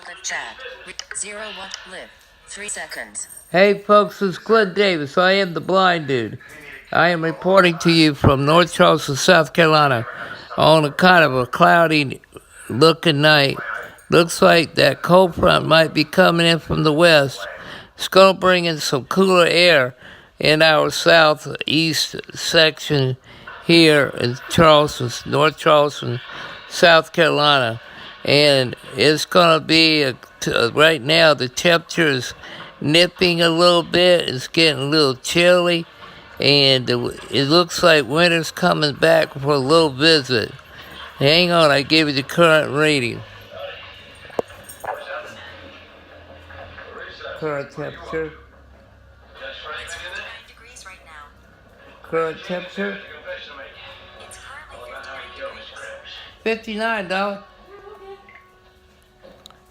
live chat. 01 live. 3 seconds. Hey folks, it's Glenn Davis. I am the blind dude. I am reporting to you from North Charleston, South Carolina on a kind of a cloudy looking night. Looks like that cold front might be coming in from the west. It's going to bring in some cooler air in our southeast section here in Charleston, North Charleston, South Carolina. And it's going to be, right now the temperature is nipping a little bit. It's getting a little chilly. And it looks like winter's coming back for a little visit. Hang on, I gave you the current reading. Current temperature. It's 59 degrees right now. Current temperature. It's currently 59 degrees. 59, dog.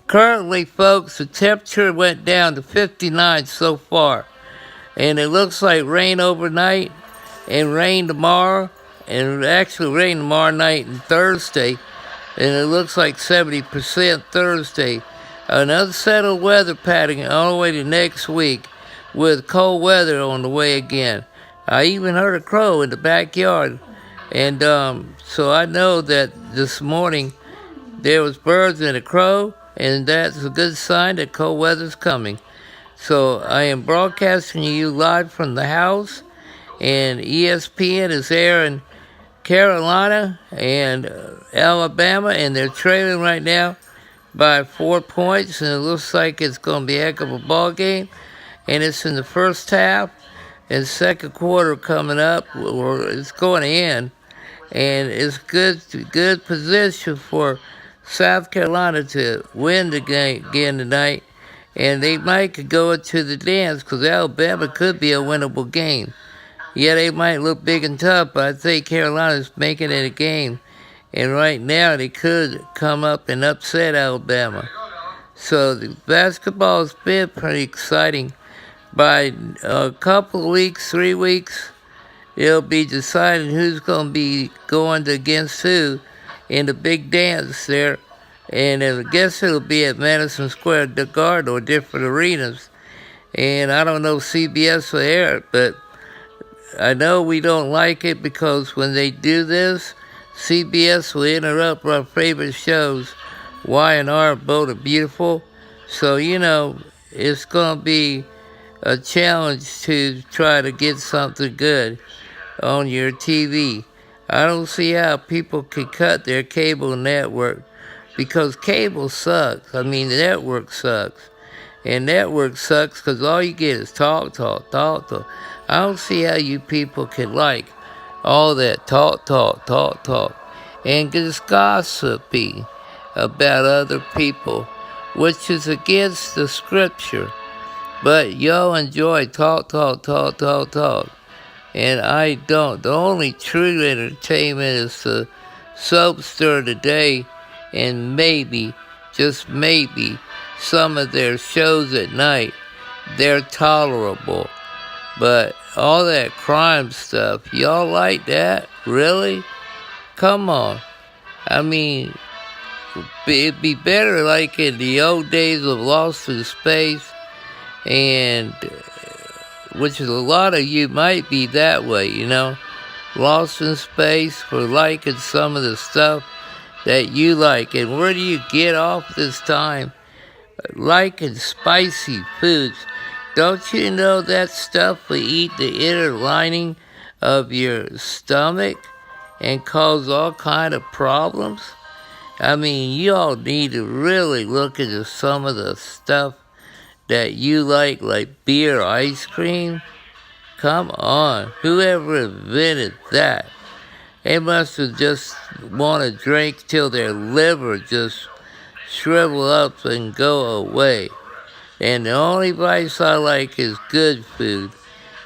Currently, folks, the temperature went down to 59 so far. And it looks like rain overnight and rain tomorrow. And actually rain tomorrow night and Thursday. And it looks like 70% Thursday. Another settled weather pattern all the way to next week with cold weather on the way again. I even heard a crow in the backyard. And so I know that this morning there was birds and a crow, and that's a good sign that cold weather's coming. So I am broadcasting you live from the house, and ESPN is there in Carolina and Alabama, and they're trailing right now by 4 points, and it looks like it's going to be a heck of a ball game. And it's in the first half, and second quarter coming up, or it's going to end. And it's good position for South Carolina to win the game again tonight. And they might go into the dance because Alabama could be a winnable game. Yeah, they might look big and tough, but I think Carolina's making it a game. And right now they could come up and upset Alabama. So the basketball's been pretty exciting. By a couple of weeks, 3 weeks, it'll be deciding who's going to be going against who in the big dance there. And I guess it'll be at Madison Square Garden or different arenas. And I don't know if CBS will air it, but I know we don't like it because when they do this, CBS will interrupt our favorite shows. Y and R both are beautiful. So, it's going to be a challenge to try to get something good on your TV. I don't see how people can cut their cable network because cable sucks. I mean, the network sucks. And network sucks because all you get is talk. I don't see how you people can like all that talk, and just gossipy about other people, which is against the scripture. But y'all enjoy talk. And I don't. The only true entertainment is the soap stir today, and maybe, just maybe, some of their shows at night. They're tolerable. But all that crime stuff, y'all like that? Really? Come on. I mean, it'd be better like in the old days of Lost in Space, and which is a lot of you might be that way, Lost in Space for liking some of the stuff that you like. And where do you get off this time? Liking spicy foods. Don't you know that stuff will eat the inner lining of your stomach and cause all kind of problems? I mean, you all need to really look into some of the stuff that you like beer, ice cream. Come on, whoever invented that? They must have just want to drink till their liver just shrivel up and go away. And the only vice I like is good food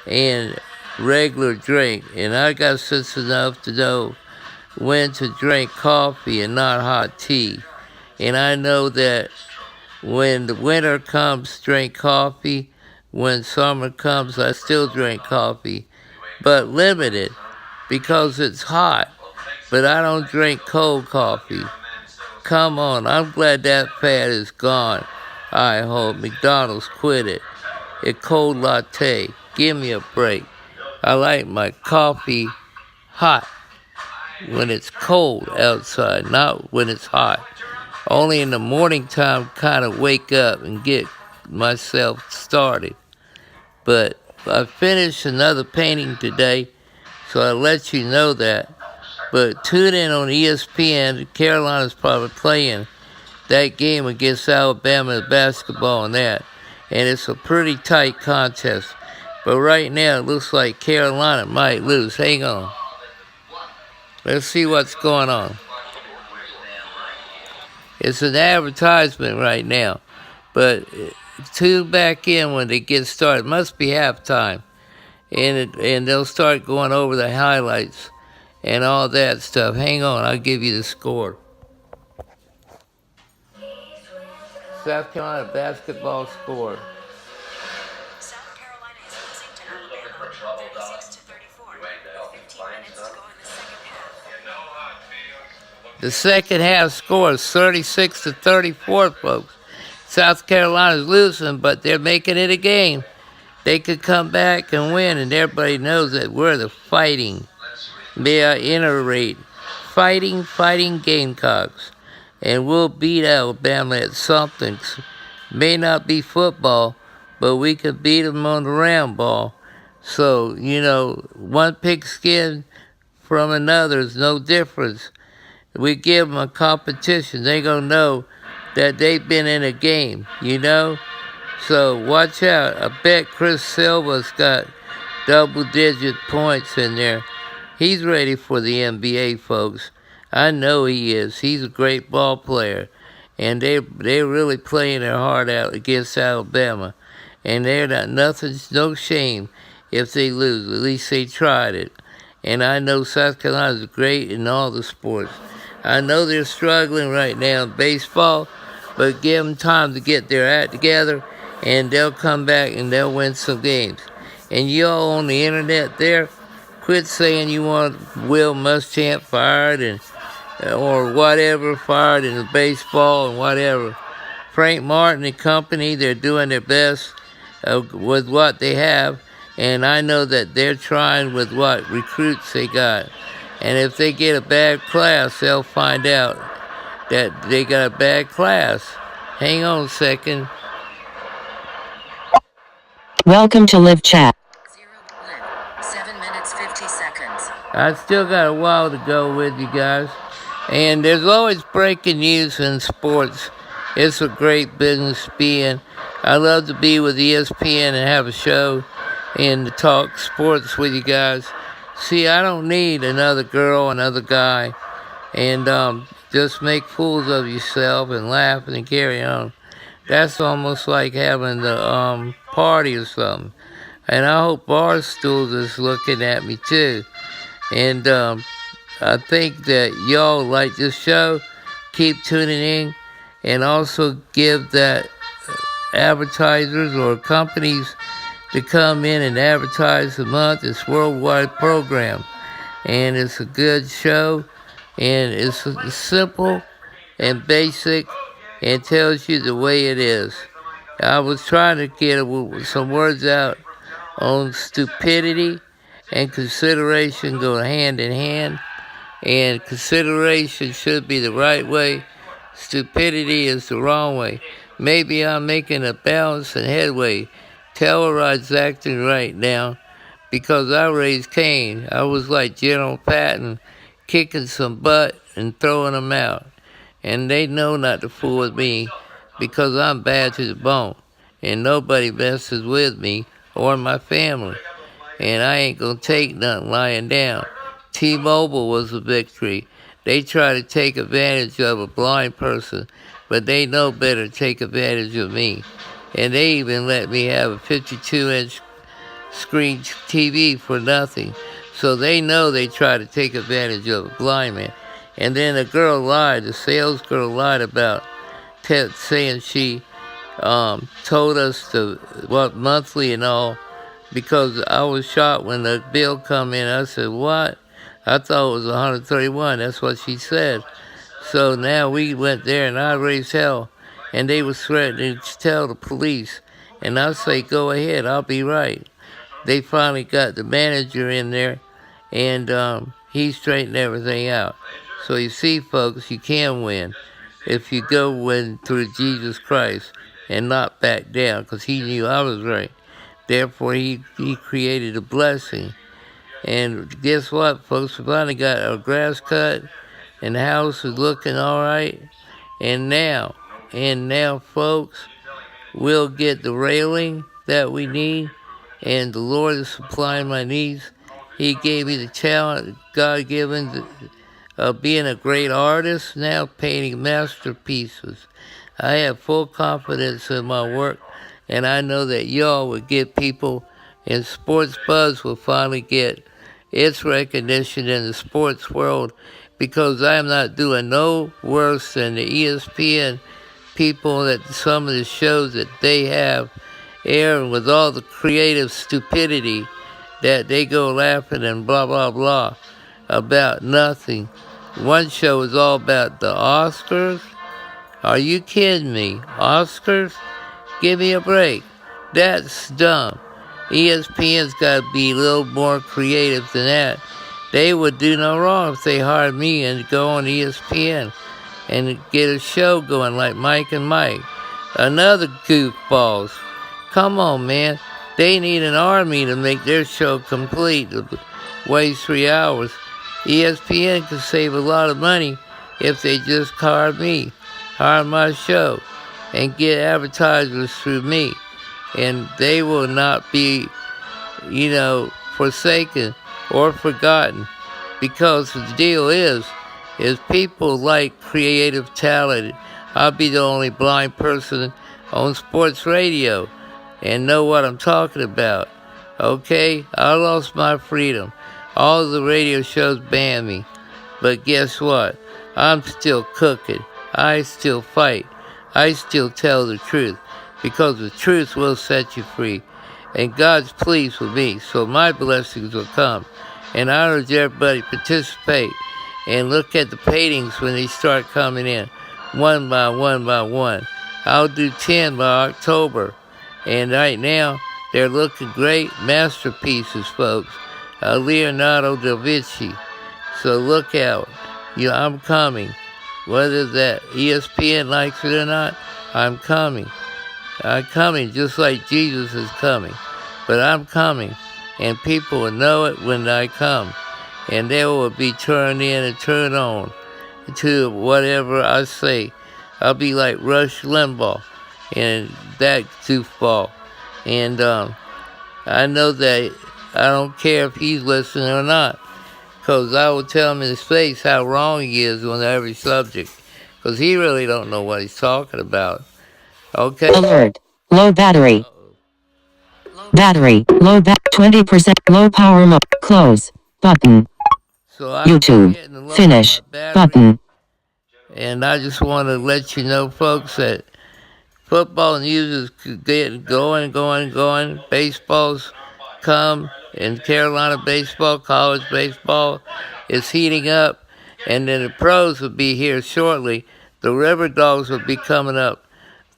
and regular drink. And I got sense enough to know when to drink coffee and not hot tea. And I know that when the winter comes, drink coffee. When summer comes, I still drink coffee. But limited because it's hot. But I don't drink cold coffee. come on. I'm glad that fad is gone. I hope McDonald's quit it. A cold latte. Give me a break. I like my coffee hot when it's cold outside, not when it's hot. Only in the morning time kind of wake up and get myself started. But I finished another painting today, so I'll let you know that. But tune in on ESPN. Carolina's probably playing that game against Alabama basketball and that. And it's a pretty tight contest. But right now it looks like Carolina might lose. Hang on. Let's see what's going on. It's an advertisement right now. But tune back in when they get started. It must be halftime. And they'll start going over the highlights and all that stuff. Hang on, I'll give you the score. South Carolina basketball score. South Carolina is losing to Alabama 36-34. 15 minutes to go in the second half. The second half score is 36-34, folks. South Carolina's losing, but they're making it a game. They could come back and win, and everybody knows that we're the fighting. May I iterate? Fighting Gamecocks. And we'll beat Alabama at something. May not be football, but we could beat them on the round ball. So, one pigskin from another is no difference. We give them a competition. They're going to know that they've been in a game, So watch out. I bet Chris Silva's got double-digit points in there. He's ready for the NBA, folks. I know he is. He's a great ball player. And they're really playing their heart out against Alabama. And they're no shame if they lose. At least they tried it. And I know South Carolina's great in all the sports. I know they're struggling right now in baseball, but give them time to get their act together, and they'll come back and they'll win some games. And y'all on the internet there, quit saying you want Will Muschamp fired or whatever, fired in the baseball and whatever. Frank Martin and company, they're doing their best with what they have, and I know that they're trying with what recruits they got. And if they get a bad class, they'll find out that they got a bad class. Hang on a second. Welcome to Live Chat. 7 minutes 50 seconds. I still got a while to go with you guys. And there's always breaking news in sports. It's a great business to be in. I love to be with ESPN and have a show and to talk sports with you guys. See, I don't need another girl, another guy, and just make fools of yourself and laugh and carry on. That's almost like having the party or something. And I hope Barstool is looking at me too. And I think that y'all like this show. Keep tuning in, and also give that advertisers or companies to come in and advertise a month. It's a worldwide program, and it's a good show, and it's simple and basic and tells you the way it is. I was trying to get some words out on stupidity and consideration go hand in hand, and consideration should be the right way. Stupidity is the wrong way. Maybe I'm making a balance and headway. Telluride's acting right now because I raised Cain. I was like General Patton, kicking some butt and throwing them out. And they know not to fool with me because I'm bad to the bone. And nobody messes with me or my family. And I ain't gonna take nothing lying down. T-Mobile was a victory. They try to take advantage of a blind person, but they know better to take advantage of me. And they even let me have a 52-inch screen TV for nothing. So they know they try to take advantage of a blind man. And then the sales girl lied about saying she told us what monthly and all, because I was shocked when the bill come in. I said, what? I thought it was $131. That's what she said. So now we went there and I raised hell, and they was threatening to tell the police. And I say, go ahead, I'll be right. They finally got the manager in there, and he straightened everything out. So you see, folks, you can win if you go win through Jesus Christ and not back down, because he knew I was right. Therefore, he created a blessing. And guess what, folks? We finally got our grass cut, and the house is looking all right. And now, folks, we'll get the railing that we need, and the Lord is supplying my needs. He gave me the talent, God-given, of being a great artist, now painting masterpieces. I have full confidence in my work, and I know that y'all will get people, and Sports Buzz will finally get its recognition in the sports world, because I am not doing no worse than the ESPN people, that some of the shows that they have airing with all the creative stupidity that they go laughing and blah blah blah about nothing. One show is all about the Oscars. Are you kidding me? Oscars? Give me a break. That's dumb. ESPN's got to be a little more creative than that. They would do no wrong if they hired me and go on ESPN and get a show going like Mike and Mike. Another goofballs. Come on, man. They need an army to make their show complete. To waste 3 hours. ESPN could save a lot of money if they just hire me, hire my show, and get advertisers through me. And they will not be, forsaken or forgotten. Because the deal is people like creative talent. I'll be the only blind person on sports radio and know what I'm talking about. Okay? I lost my freedom. All the radio shows banned me. But guess what? I'm still cooking. I still fight. I still tell the truth. Because the truth will set you free. And God's pleased with me, so my blessings will come. And I urge everybody to participate and look at the paintings when they start coming in, one by one. I'll do 10 by October. And right now, they're looking great masterpieces, folks. Leonardo da Vinci. So look out. I'm coming. Whether that ESPN likes it or not, I'm coming. I'm coming just like Jesus is coming. But I'm coming. And people will know it when I come. And they will be turned in and turned on to whatever I say. I'll be like Rush Limbaugh and that goofball. And I know that I don't care if he's listening or not, because I will tell him in his face how wrong he is on every subject, because he really don't know what he's talking about. Okay? Alert. Low battery. Battery. Low 20%. Low power mode. Close. Button. So I'm YouTube. getting a low Finish. on my battery, Button. and I just want to let you know, folks, that football news is getting going. Baseball's come, and Carolina baseball, college baseball is heating up, and then the pros will be here shortly. The River Dogs will be coming up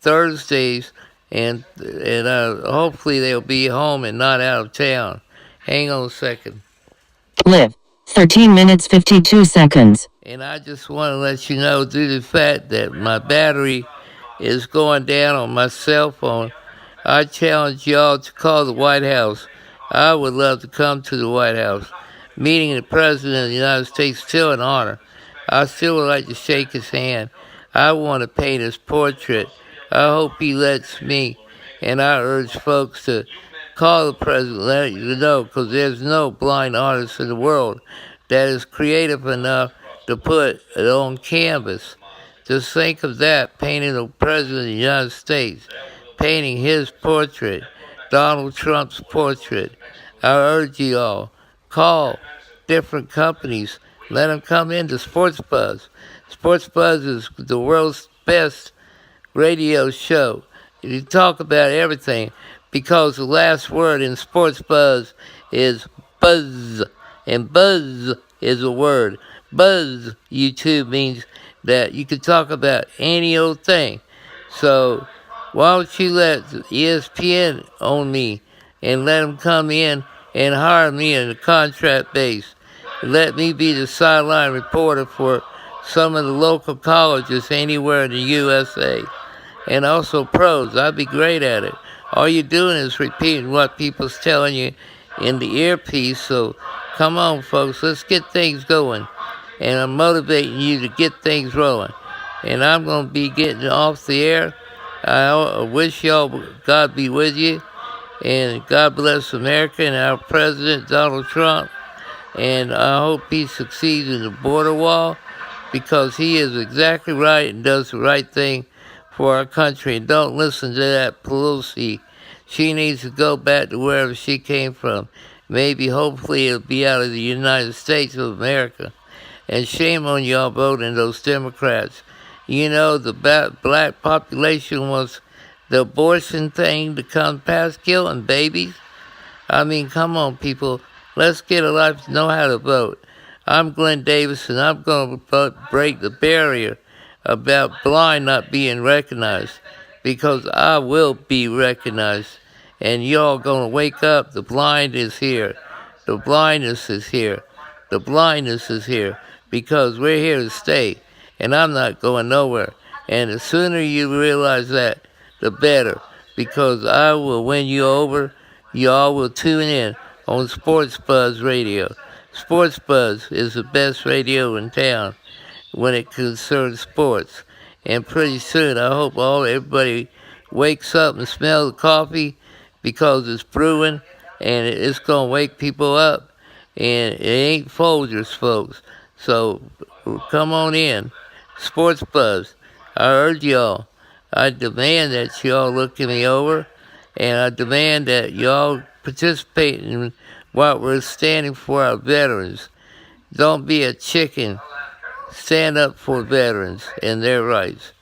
Thursdays, and hopefully they'll be home and not out of town. Hang on a second. Live. 13 minutes 52 seconds. And I just want to let you know, due to the fact that my battery is going down on my cell phone, I challenge y'all to call the White House. I would love to come to the White House. Meeting the President of the United States is still an honor. I still would like to shake his hand. I want to paint his portrait. I hope he lets me. And I urge folks to call the President, let you know, because there's no blind artist in the world that is creative enough to put it on canvas. Just think of that, painting the President of the United States, painting his portrait, Donald Trump's portrait. I urge you all, call different companies, let them come into Sports Buzz. Sports Buzz is the world's best radio show. You talk about everything, because the last word in Sports Buzz is buzz, and buzz is a word. Buzz, YouTube, means that you can talk about any old thing. So why don't you let ESPN own me and let them come in and hire me on a contract base? Let me be the sideline reporter for some of the local colleges anywhere in the USA. And also pros. I'd be great at it. All you're doing is repeating what people's telling you in the earpiece. So come on, folks, let's get things going. And I'm motivating you to get things rolling. And I'm going to be getting off the air. I wish y'all God be with you. And God bless America and our President, Donald Trump. And I hope he succeeds in the border wall, because he is exactly right and does the right thing for our country. And don't listen to that Pelosi. She needs to go back to wherever she came from. Maybe, hopefully, it'll be out of the United States of America. And shame on y'all voting those Democrats. You know, the black population wants the abortion thing to come past killing babies. I mean, come on, people. Let's get a life to know how to vote. I'm Glenn Davis, and I'm going to break the barrier about blind not being recognized, because I will be recognized. And y'all going to wake up. The blind is here. The blindness is here. The blindness is here, because we're here to stay. And I'm not going nowhere. And the sooner you realize that, the better, because I will win you over. Y'all will tune in on Sports Buzz Radio. Sports Buzz is the best radio in town when it concerns sports. And pretty soon, I hope everybody wakes up and smells the coffee, because it's brewing, and it's going to wake people up. And it ain't Folgers, folks. So come on in. Sports Buzz. I urge y'all. I demand that y'all look me over, and I demand that y'all participate in what we're standing for, our veterans. Don't be a chicken. Stand up for veterans and their rights,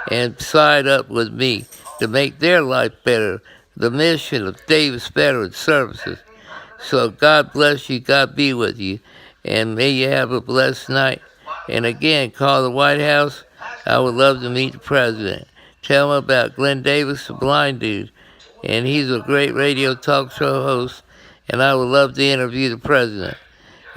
and side up with me to make their life better. The mission of Davis Veterans Services. So God bless you, God be with you, and may you have a blessed night. And again, call the White House. I would love to meet the president. Tell him about Glenn Davis, the blind dude, and he's a great radio talk show host, and I would love to interview the president.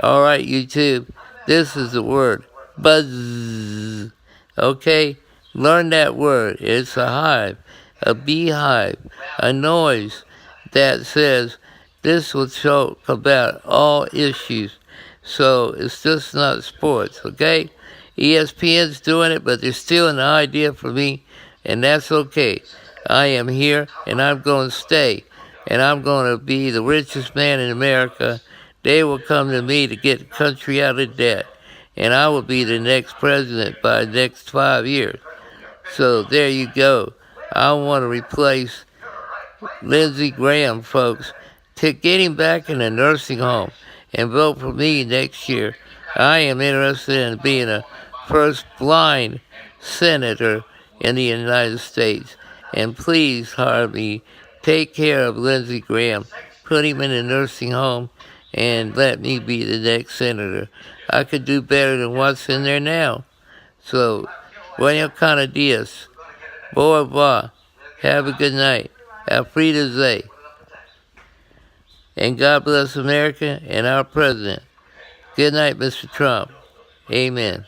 All right, YouTube, this is the word, buzz. Okay, learn that word. It's a hive, a beehive, a noise that says this will talk about all issues. So it's just not sports, okay? ESPN's doing it, but they're stealing the idea from me, and that's okay. I am here, and I'm going to stay, and I'm going to be the richest man in America. They will come to me to get the country out of debt, and I will be the next president by the next 5 years. So there you go. I want to replace Lindsey Graham, folks, to get him back in a nursing home and vote for me next year. I am interested in being a first blind senator in the United States. And please, Harvey, take care of Lindsey Graham. Put him in a nursing home and let me be the next senator. I could do better than what's in there now. So, buenos días. Au revoir. Have a good night. Auf Wiedersehen. And God bless America and our president. Good night, Mr. Trump. Amen.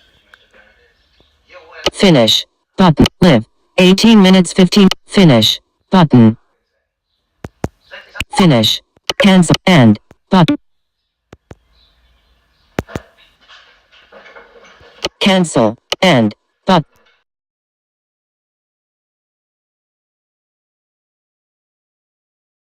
Finish. Button. Live. 18 minutes 15. Finish. Button. Finish. Cancel. End. Button. Cancel. End. Button.